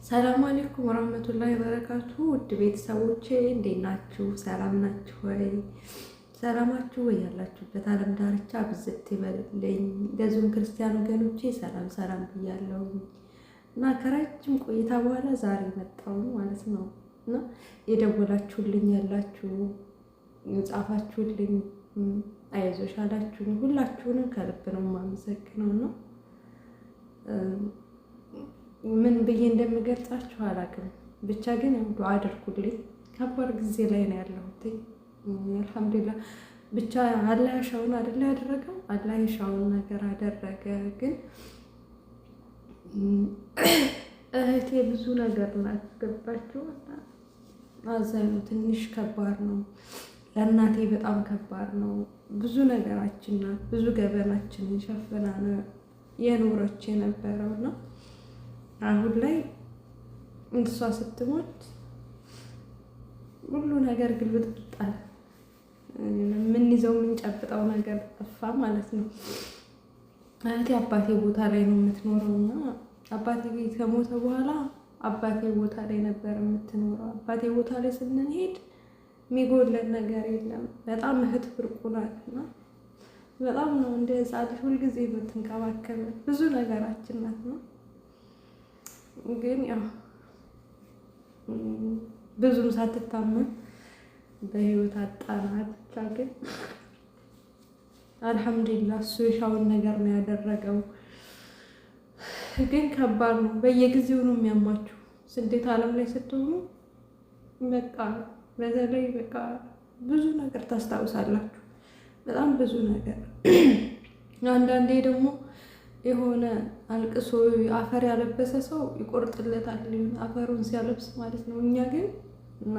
ሰላም አለይኩም ወራህመቱላሂ ወበረካቱ። ውድ ቤተሰቦቼ እንዴት ናችሁ? ሰላም ናችሁ ወይ? ሰላማችሁ ወይ ያላችሁበት ዓለም ዳርቻ ብዝት ይበልልኝ። እንደዚሁም ክርስቲያን ወገኖቼ ሰላም ሰላም ብያለሁ እና ከረጅም ቆይታ በኋላ ዛሬ መጣሁ ማለት ነው እና የደወላችሁልኝ ያላችሁ የጻፋችሁልኝ አይዞሽ አላችሁኝ ሁላችሁንም ከልብ ነው የማመሰግነው ነው ምን ብዬ እንደምገልጻችሁ አላውቅም። ብቻ ግን ዱዓ አድርጉልኝ። ከባድ ጊዜ ላይ ነው ያለሁት። አልሐምዱሊላህ ብቻ አላህ ያሻውን አይደል ያደረገው። አላህ ያሻውን ነገር አደረገ። ግን እህቴ ብዙ ነገር ናት ገባችሁ። አዛኙ ትንሽ ከባድ ነው። ለእናቴ በጣም ከባድ ነው። ብዙ ነገራችን ናት። ብዙ ገበናችንን ሸፍና ነው የኖረች የነበረው ነው። አሁን ላይ እሷ ስትሞት ሁሉ ነገር ግልብጥ አለ። ምን ይዘው ምን ጨብጠው ነገር ጠፋ ማለት ነው። እህቴ አባቴ ቦታ ላይ ነው የምትኖረውና አባቴ ከሞተ በኋላ አባቴ ቦታ ላይ ነበር የምትኖረው። አባቴ ቦታ ላይ ስንሄድ የሚጎለን ነገር የለም። በጣም እህት ብርቁ ናትና በጣም ነው እንደ ሕፃን ሁልጊዜ የምትንከባከበን ብዙ ነገራችን ናት ነው። ግን ያው ብዙም ሳትታመን በህይወት አጣናት። ብቻ ግን አልሐምዱሊላህ እሱ የሻውን ነገር ነው ያደረገው። ግን ከባድ ነው። በየጊዜው ነው የሚያማችሁ ስደት ዓለም ላይ ስትሆኑ በቃ በተለይ በቃ ብዙ ነገር ታስታውሳላችሁ። በጣም ብዙ ነገር አንዳንዴ ደግሞ የሆነ አልቅሶ አፈር ያለበሰ ሰው ይቆርጥለታል አፈሩን ሲያለብስ ማለት ነው። እኛ ግን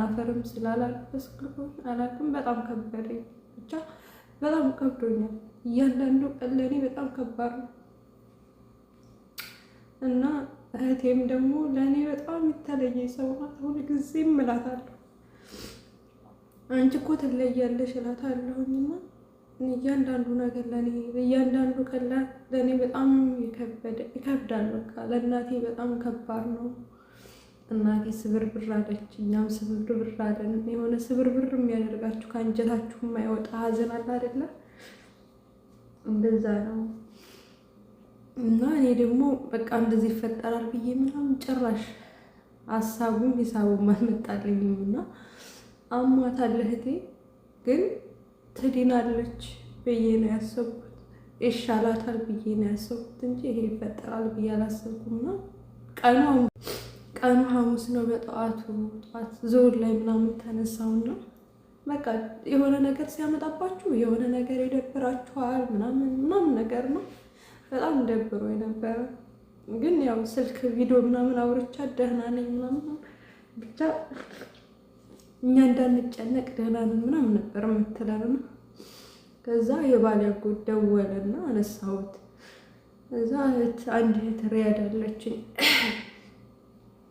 አፈርም ስላላለበስኩ አላውቅም በጣም ከበደኝ። ብቻ በጣም ከብዶኛል። እያንዳንዱ ቀን ለእኔ በጣም ከባድ ነው እና እህቴም ደግሞ ለእኔ በጣም የተለየ ሰው ናት። ሁልጊዜም እላታለሁ አንቺ እኮ ትለያለሽ እላታለሁኝና እያንዳንዱ ነገር ለኔ እያንዳንዱ ቀን ለኔ በጣም ይከብዳል። በቃ ለእናቴ በጣም ከባድ ነው። እናቴ ስብርብር አለች፣ እኛም ስብርብር አለን። የሆነ ስብርብር የሚያደርጋችሁ ከአንጀታችሁ የማይወጣ ሀዘን አለ አይደለ? እንደዛ ነው እና እኔ ደግሞ በቃ እንደዚህ ይፈጠራል ብዬ ምናምን ጭራሽ ሀሳቡም ሂሳቡም አልመጣልኝም እና አሟታል እህቴ ግን ትድናለች ብዬ ነው ያሰብኩት። ይሻላታል ብዬ ነው ያሰብኩት እንጂ ይሄ ይፈጠራል ብዬ አላሰብኩም። እና ቀኑ ሐሙስ ነው። ጠዋት ዞር ላይ ምናምን ተነሳውና በቃ የሆነ ነገር ሲያመጣባችሁ የሆነ ነገር ይደብራችኋል ምናምን ነገር ነው። በጣም ደብሮ የነበረ ግን ያው ስልክ ቪዲዮ ምናምን አውርቻ ደህና ነኝ ምናምን ብቻ እኛ እንዳንጨነቅ ደህና ነን ምናምን ነበር የምትለን። ከዛ የባሌ አጎት ደወለና አነሳሁት። ከዛ አንድ እህት ሪያድ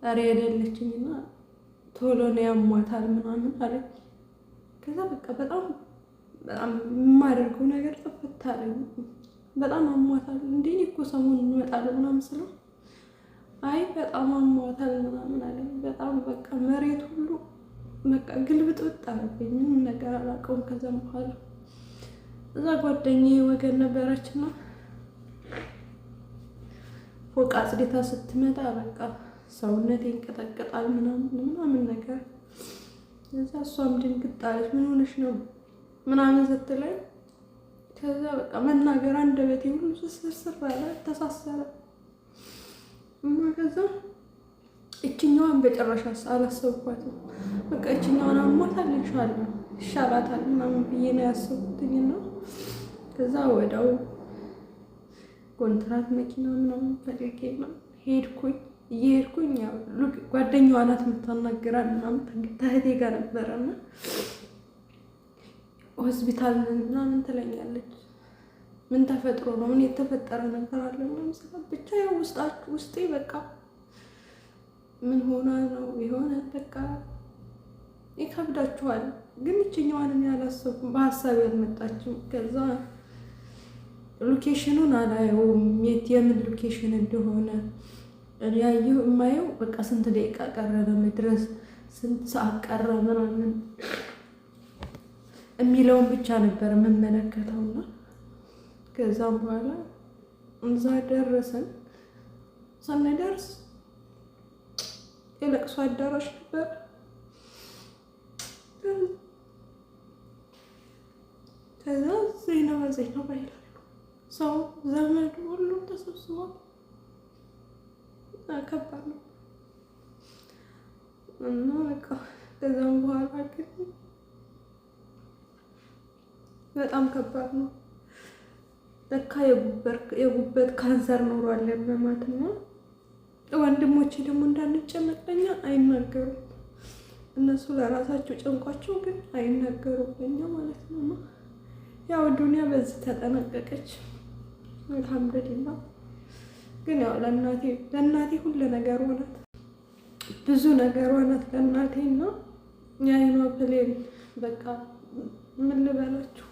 አለችኝና ቶሎ ነው ያሟታል ምናምን አለች። ከዛ በቃ በጣም የማደርገው ነገር ጥፍት አለኝ። በጣም አሟታል እንዴ እኮ ሰሞኑን እንመጣለን ምናምን ስለው አይ በጣም አሟታል ምናምን አለኝ። በጣም በቃ መሬት ሁሉ በቃ ግልብጥብጥ አለብኝ። ምንም ነገር አላውቀውም። ከዛ በኋላ እዛ ጓደኛዬ ወገን ነበረችና ፎቅ አጽድታ ስትመጣ በቃ ሰውነቴ ይንቀጠቀጣል ምናምን ነገር። ከዛ እሷም ድንግጥ አለች። ምን ሆነሽ ነው ምናምን ስትለኝ ከዛ በቃ መናገር አንደበቴ ሁሉ ስስር አለ ተሳሰረ እና ከዛ እችኛዋን በጨረሻ አላሰብኳትም። በቃ እችኛዋን አሟታል ይሻላታል ምናምን ብዬ ነው ያሰብኩትኝና ከዛ ወዲያው ኮንትራት መኪና ምናምን ፈልጌ እየሄድኩኝ ያው ጓደኛዋ ናት የምታናግራን ምናምን ከእህቴ ጋር ነበረና ሆስፒታል ምናምን ትለኛለች። ምን ተፈጥሮ ነው? ምን የተፈጠረ ነገር አለ ምናምን ስላት ብቻ ያው ውስጤ በቃ ምን ሆና ነው የሆነ በቃ ይከብዳችኋል። ግን እችኛዋንም ያላሰብኩም በሀሳብ ያልመጣችም። ከዛ ሎኬሽኑን አላየውም የምን ሎኬሽን እንደሆነ ያየው የማየው በቃ ስንት ደቂቃ ቀረ ለመድረስ ስንት ሰዓት ቀረ ምናምን የሚለውን ብቻ ነበር የምመለከተውና ከዛም በኋላ እዛ ደረሰን። ስንደርስ የለቅሶ አዳራሽ ነበር። ከዛ ዜናባ ይላሉ ሰው ዘመድ ሁሉም ተሰብስቧል። ከባድ ነው እና በቃ ከዛም በኋላ ግን በጣም ከባድ ነው። ለካ የጉበት ካንሰር ኖሯል ያመማትና ወንድሞቼ ደግሞ እንዳንጨነቅ ለኛ አይናገሩም። እነሱ ለራሳቸው ጨንቋቸው ግን አይናገሩም ለኛ ማለት ነው። ያው ዱንያ በዚህ ተጠናቀቀች አልሐምዱሊላህ። ግን ያው ለእናቴ ሁሉ ነገር ሆናት፣ ብዙ ነገር ሆናት ለእናቴና የአይኗ ብሌን በቃ ምን ልበላችሁ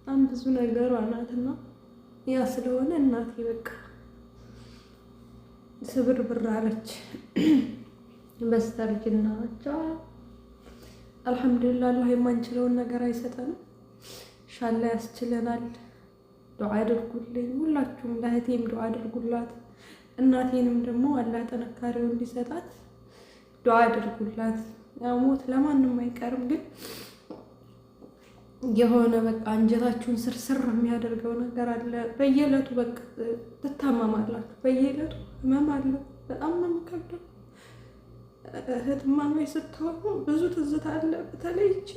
በጣም ብዙ ነገር ሆናትና ያ ስለሆነ እናቴ በቃ ስብርብር አለች በስተርጅና ብቻ። አልሐምዱሊላህ አላህ የማንችለውን ነገር አይሰጠንም። ኢንሻአላህ ያስችለናል። ዱዓ አድርጉልኝ ሁላችሁም፣ ለእህቴም ዱዓ አድርጉላት። እናቴንም ደግሞ አላህ ጥንካሬው እንዲሰጣት ዱዓ አድርጉላት። ያው ሞት ለማንም አይቀርም፣ ግን የሆነ በቃ አንጀታችሁን ስርስር የሚያደርገው ነገር አለ። በየዕለቱ በቃ ትታመማላችሁ። በየዕለቱ ህመም አለ። በጣም ነው የሚከብደው። እህትማማች ስትሆኑ ብዙ ትዝታ አለ። በተለይ እቺ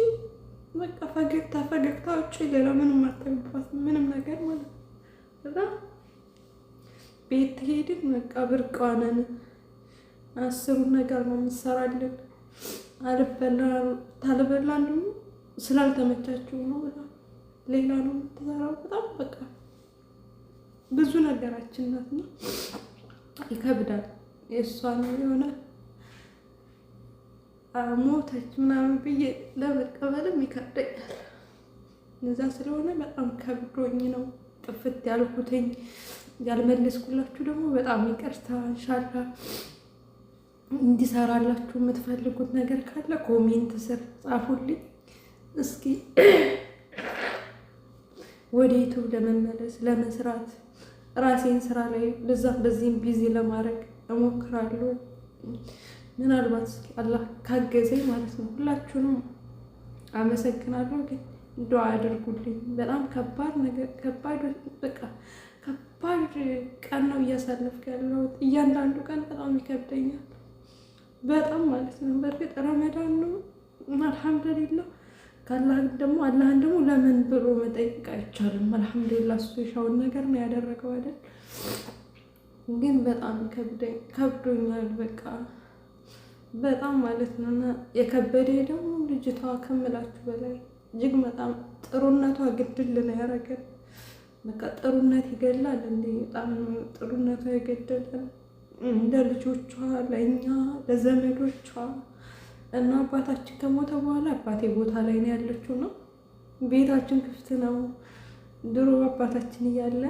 በቃ ፈገግታ ውጭ ሌላ ምንም አታዩባትም፣ ምንም ነገር ማለት ነው። በጣም ቤት ትሄድን በቃ ብርቋነን አስሩን ነገር ነው የምትሰራልን። ታልበላን ደግሞ ስላልተመቻችሁ ነው። በጣም ሌላ ነው የምትሰራው። በጣም በቃ ብዙ ነገራችን ናት ነው ይከብዳል። የእሷን የሆነ ሞተች ምናምን ብዬ ለመቀበልም ይከብደኛል። እነዛ ስለሆነ በጣም ከብዶኝ ነው ጥፍት ያልኩትኝ። ያልመለስኩላችሁ ደግሞ በጣም ይቅርታ። ኢንሻአላህ እንዲሰራላችሁ የምትፈልጉት ነገር ካለ ኮሜንት ስር ጻፉልኝ። እስኪ ወደ ዩቲዩብ ለመመለስ ለመስራት ራሴን ስራ ላይ በዚህም ቢዚ ለማድረግ እሞክራለሁ። ምናልባት አላህ ካገዘኝ ማለት ነው። ሁላችሁንም አመሰግናለሁ። ግን ዱዓ አድርጉልኝ። በጣም ከባድ ቀን ነው እያሳለፍኩ ያለሁት። እያንዳንዱ ቀን በጣም ይከብደኛል፣ በጣም ማለት ነው። በእርግጥ ረመዳን ነው አልሐምዱሊላህ። አላህን ደግሞ ለምን ብሎ መጠየቅ አይቻልም። አልሐምዱሊላህ እሱ የሻውን ነገር ነው ያደረገው አይደል? ግን በጣም ከብዶኛል በቃ በጣም ማለት ነው። እና የከበደኝ ደግሞ ልጅቷ ከምላችሁ በላይ እጅግ በጣም ጥሩነቷ ግድል ነው ያደረገን። በቃ ጥሩነት ይገላል እንዴ? በጣም ጥሩነቷ የገደለን እንደ ልጆቿ፣ ለእኛ ለዘመዶቿ እና አባታችን ከሞተ በኋላ አባቴ ቦታ ላይ ነው ያለችው ነው። ቤታችን ክፍት ነው። ድሮ አባታችን እያለ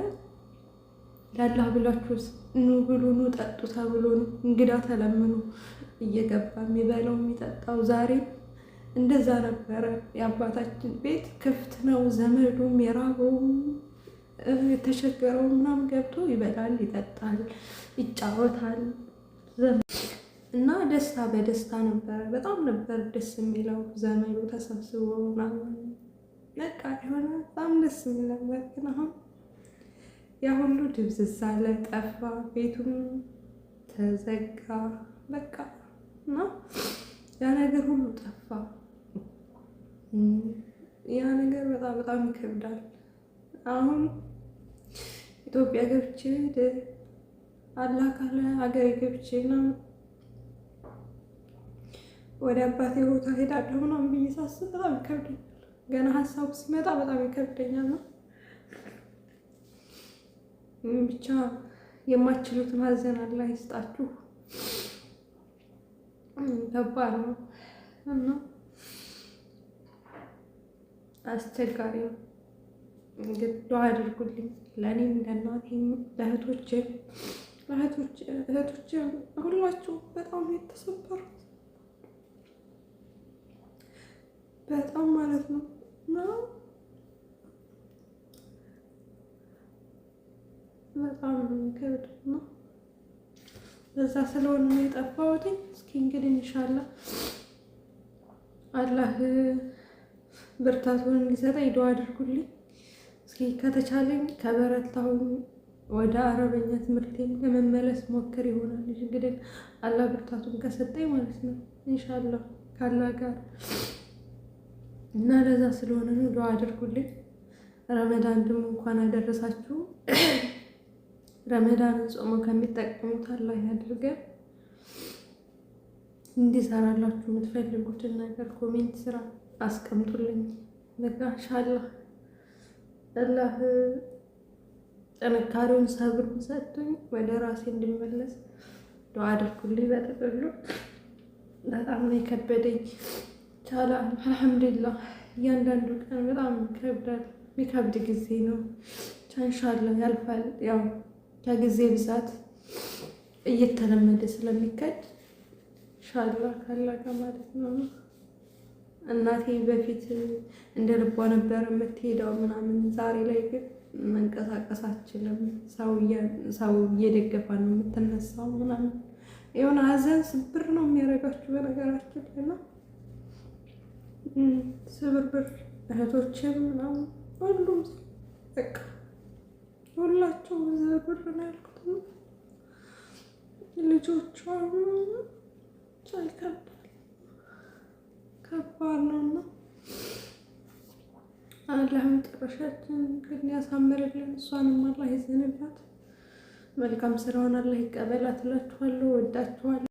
ለአላህ ብላችሁ ኑ ብሉ ኑ ጠጡ ተብሎ እንግዳ ተለምኑ እየገባ የሚበላው የሚጠጣው። ዛሬ እንደዛ ነበረ። የአባታችን ቤት ክፍት ነው። ዘመዱም የራበውም የተቸገረው ምናምን ገብቶ ይበላል፣ ይጠጣል፣ ይጫወታል እና ደስታ በደስታ ነበረ። በጣም ነበር ደስ የሚለው። ዘመዱ ተሰብስቦ ምናምን በቃ የሆነ በጣም ደስ የሚል ነበር። ግን አሁን ያ ሁሉ ድብዝዝ አለ፣ ጠፋ፣ ቤቱም ተዘጋ በቃ እና ያ ነገር ሁሉ ጠፋ። ያ ነገር በጣም ይከብዳል። አሁን ኢትዮጵያ ገብቼ አላህ ካለ ሀገሬ ገብቼ ምናምን ወደ አባቴ ቦታ ሄዳለሁ ምናምን ብዬ ሳስብ በጣም ይከብደኛል። ገና ሀሳቡ ሲመጣ በጣም ይከብደኛል ነው። ብቻ የማትችሉትን ሀዘን አላህ ይስጣችሁ። ከባድ ነው እና አስቸጋሪ ነው። እንግዲህ ዱዓ አድርጉልኝ ለእኔም ለእናቴም ለእህቶቼም እህቶቼ ሁላችሁ በጣም የተሰበሩት በጣም ማለት ነው። እና በጣም ነው የሚከብደው ነው። በዛ ስለሆነ ነው የጠፋሁት። እስኪ እንግዲህ ኢንሻአላህ አላህ ብርታቱን እንዲሰጠኝ ዱአ አድርጉልኝ። እስኪ ከተቻለኝ ከበረታሁኝ ወደ አረበኛ ትምህርቴን ለመመለስ ሞክር ይሆናል እንግዲህ አላህ ብርታቱን ከሰጠኝ ማለት ነው ኢንሻአላህ ካላህ ጋር እና ለዛ ስለሆነ ነው ዱአ አድርጉልኝ። ረመዳን ደግሞ እንኳን አደረሳችሁ። ረመዳንን ጾሞ ከሚጠቀሙት አላህ ያድርገን። እንዲሰራላችሁ የምትፈልጉትን ነገር ኮሜንት ስራ አስቀምጡልኝ። በቃ ኢንሻአላህ አላህ ጥንካሬውን ሰብሩን ሰጥቶኝ ወደ ራሴ እንድመለስ ዱአ አድርጉልኝ። በጥቅሉ በጣም ነው የከበደኝ። ቻላል አልሐምዱሊላህ። እያንዳንዱ ቀን በጣም ይከብዳል። የሚከብድ ጊዜ ነው። ኢንሻአላህ ያልፋል። ያው ከጊዜ ብዛት እየተለመደ ስለሚከድ ኢንሻአላህ ካላህ ጋር ማለት ነው። እናቴ በፊት እንደ ልቧ ነበር የምትሄደው ምናምን። ዛሬ ላይ ግን መንቀሳቀስ አትችልም። ሰው እየደገፋ ነው የምትነሳው ምናምን። የሆነ ሀዘን ስብር ነው የሚያደርጋችሁ በነገራችን ላይ ነው። ስብርብር እህቶችም ምናምን ሁሉም በቃ ሁላቸው ዝብር ነው ያልኩት ነው። ልጆቿ ሳይከብዳል ከባድ ነው እና አላህ መጨረሻችን ግን ያሳምርልን። እሷንም አላህ ይዘንላት። መልካም ስራውን አላህ ይቀበላት እላችኋለሁ። ወዳችኋለሁ።